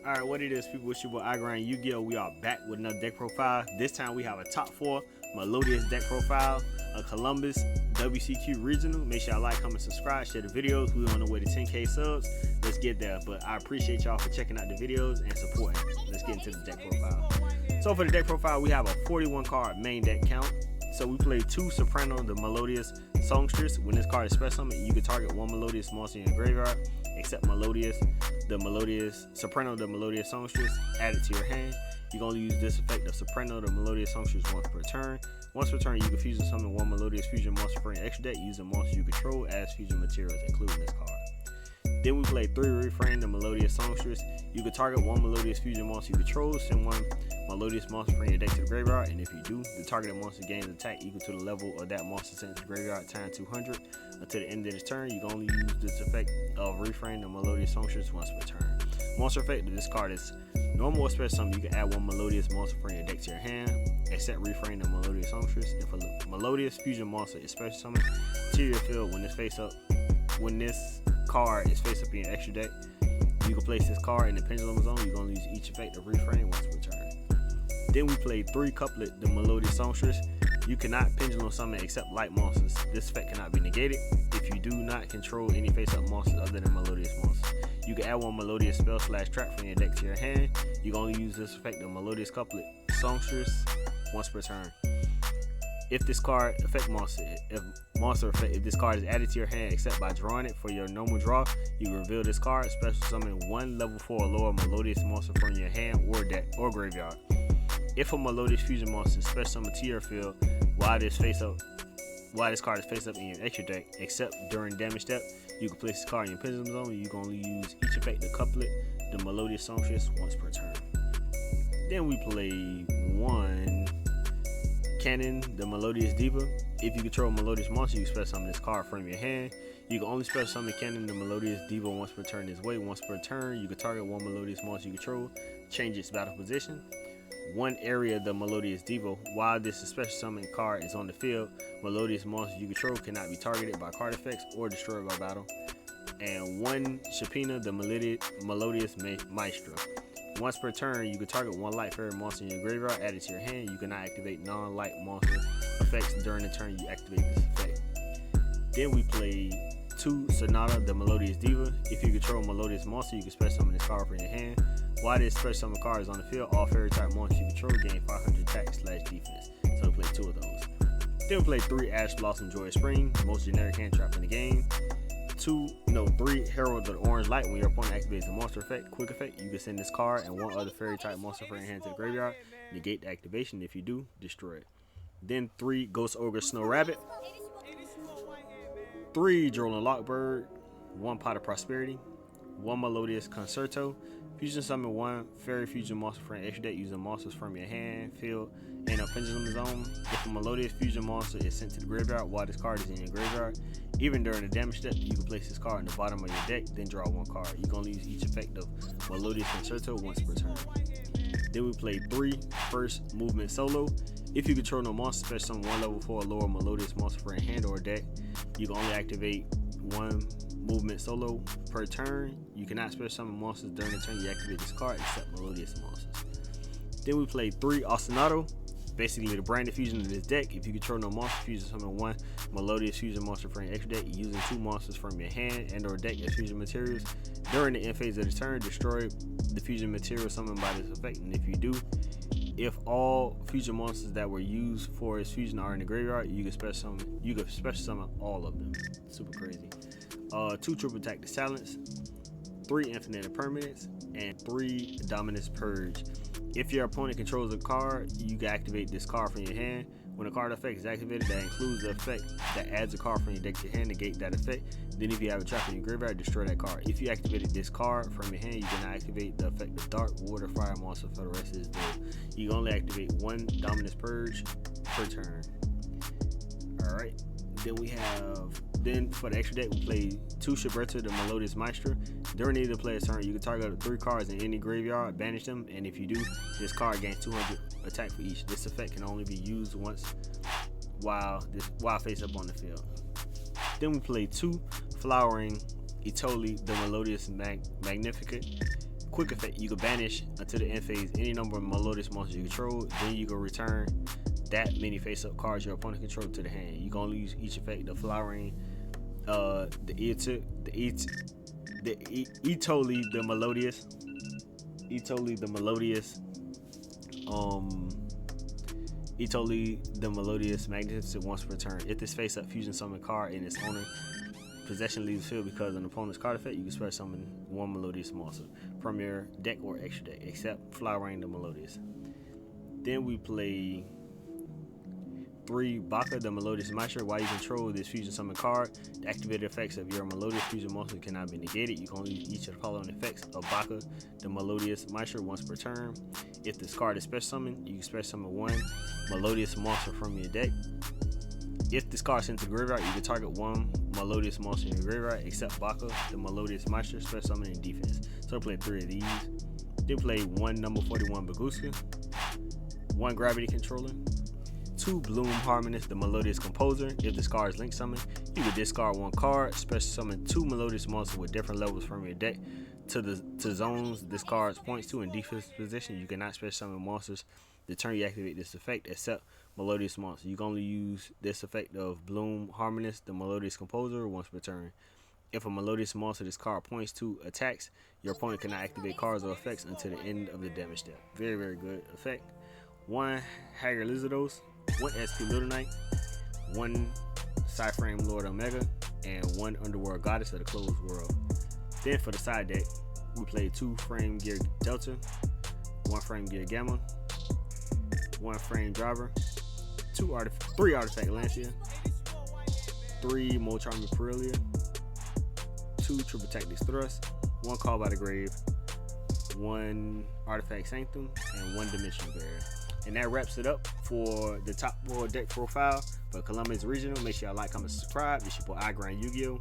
Alright, what it is, people, it's your boy Yu-Gi-Oh! We are back with another deck profile. This time we have a top 4 Melodious deck profile, a Columbus WCQ Regional. Make sure y'all like, comment, subscribe, share the videos. We're on the way to 10K subs. Let's get there. But I appreciate y'all for checking out the videos and supporting. Let's get into the deck profile. So for the deck profile, we have a 41 card main deck count. So we play 2 Soprano, the Melodious Songstress. When this card is special summon, you can target 1 Melodious monster in your graveyard, except Melodious, the Melodious Soprano, the Melodious Songstress, add it to your hand. You can only use this effect of Soprano, the Melodious Songstress once per turn. Once per turn, you can fusion summon 1 Melodious Fusion monster for an extra deck using monsters you control as fusion materials, including this card. Then we play 3 Reframe, the Melodious Songstress. You can target 1 Melodious Fusion monster you control, send 1 Melodious monster from your deck to the graveyard, and if you do, the targeted monster gains attack equal to the level of that monster sent to the graveyard times 200. Until the end of this turn, you can only use this effect of Reframe, the Melodious Songstress once per turn. Monster effect of this card is normal or special summon. You can add 1 Melodious monster from your deck to your hand, except Reframe, the Melodious Songstress. If a Melodious Fusion monster is special summoned to your field when this card is face up in your extra deck, you can place this card in the pendulum zone. You're going to use each effect of Reframe once per turn. Then we play 3 Couplet, the Melodious Songstress. You cannot pendulum summon except light monsters. This effect cannot be negated if you do not control any face-up monsters other than Melodious monsters. You can add 1 Melodious spell / trap from your deck to your hand. You can only use this effect of Melodious Couplet Songstress once per turn. If this card effect monster, if this card is added to your hand except by drawing it for your normal draw, you reveal this card, special summon 1 level 4 or lower Melodious monster from your hand or deck or graveyard. If a Melodious Fusion monster is special summoned to your field while this card is face up in your extra deck, except during damage step, you can place this card in your pendulum zone. You can only use each effect of Couplet, the Melodious Songstress, once per turn. Then we play 1 Cannon, the Melodious Diva. If you control a Melodious monster, you can special summon this card from your hand. You can only special summon Cannon, the Melodious Diva, once per turn this way. Once per turn, you can target 1 Melodious monster you control, change its battle position. 1 area, the Melodious Diva. While this special summon card is on the field, Melodious monsters you control cannot be targeted by card effects or destroyed by battle. And 1 Shapina, the Melodious Maestro. Once per turn, you can target 1 light fairy monster in your graveyard, add it to your hand. You cannot activate non-light monster effects during the turn you activate this effect. Then we play 2 Sonata, the Melodious Diva. If you control a Melodious monster, you can special summon this card from your hand. While this special summon card is on the field, all fairy type monsters you control gain 500 attack / defense. So we play 2 of those. Then we play 3 Ash Blossom Joy Spring, most generic hand trap in the game. 3 Herald of the Orange Light. When your opponent activates a monster effect, quick effect, you can send this card and 1 other fairy type monster from your hand to the graveyard. Negate the activation. If you do, destroy it. Then 3 Ghost Ogre Snow Rabbit, 3 Drolin Lockbird, 1 Pot of Prosperity, 1 Melodious Concerto. Fusion summon 1 Fairy Fusion monster from your extra deck using monsters from your hand, field, and a pendulum zone. If a Melodious Fusion monster is sent to the graveyard while this card is in your graveyard, even during the damage step, you can place this card in the bottom of your deck, then draw 1 card. You can only use each effect of Melodious Concerto once per turn. Then we play 3 First Movement Solo. If you control no monster, special summon 1 level 4 or lower Melodious monster for your hand or deck, you can only activate 1 movement solo per turn. You cannot special summon monsters during the turn you activate this card except Melodious monsters. Then we play 3 Ostinato, basically the branded fusion of this deck. If you control no monster, fusion summon 1 Melodious Fusion monster from your extra deck using 2 monsters from your hand and or deck as fusion materials. During the end phase of the turn, destroy the fusion material summoned by this effect, and if you do, if all fusion monsters that were used for its fusion are in the graveyard, you can special summon all of them. Super crazy. 2 Triple Attack to Silence, 3 Infinite Impermanence, and 3 Dominance Purge. If your opponent controls a card, you can activate this card from your hand. When a card effect is activated, that includes the effect that adds a card from your deck to your hand, negate that effect. Then if you have a trap in your graveyard, destroy that card. If you activated this card from your hand, you can activate the effect of Dark, Water, Fire monster for the rest of this build. You can only activate 1 Dominance Purge per turn. Alright, then for the extra deck, we play 2 Shiberta, the Melodious Maestro. During either player's turn, you can target 3 cards in any graveyard, banish them, and if you do, this card gains 200 attack for each. This effect can only be used once while face up on the field. Then we play 2 Flowering Itoli, the Melodious Magnificent. quick effect, you can banish until the end phase any number of Melodious monsters you control. Then you can return that many face-up cards your opponent controls to the hand. You can only use each effect: the flowering, the Etoli, the Melodious, Etoli, the Melodious Magnificent once per turn. If this face-up fusion summon card in its owner possession leaves the field because of an opponent's card effect, you can special summon one Melodious monster from your deck or extra deck, except Flowering the Melodious. Then we play 3 Baka, the Melodious Maestro. While you control this fusion summon card, the activated effects of your Melodious fusion monster cannot be negated. You can only use each of the following effects of Baka, the Melodious Maestro, once per turn. If this card is special summoned, you can special summon one Melodious monster from your deck. If this card is sent to the graveyard, you can target one Melodious monster in your graveyard, except Baka, the Melodious Maestro, special summon and defense. So play 3 of these. Then play 1 number 41 Baguska, 1 Gravity Controller, 2 Bloom Harmonist, the Melodious Composer. If this card is link summoned, you can discard 1 card, special summon 2 Melodious monsters with different levels from your deck to zones this card points to in defense position. You cannot special summon monsters the turn you activate this effect, except Melodious monsters. You can only use this effect of Bloom Harmonist, the Melodious Composer, once per turn. If a Melodious monster this card points to attacks, your opponent cannot activate cards or effects until the end of the damage step. Very, very good effect. 1 Haggard Lizardos, 1 SP Little Knight, 1 Cyframe Lord Omega, and 1 Underworld Goddess of the Closed World. Then for the side deck, we play 2 Frame Gear Delta, 1 Frame Gear Gamma, 1 Frame Driver, 3 Artifact Lancia, 3 Molcharming Perilia, 2 Triple Tactics Thrust, 1 Call by the Grave, 1 Artifact Sanctum, and 1 Dimensional Barrier. And that wraps it up for the top 4 deck profile for Columbus Regional. Make sure y'all like, comment, subscribe. This your boy YUGIOH.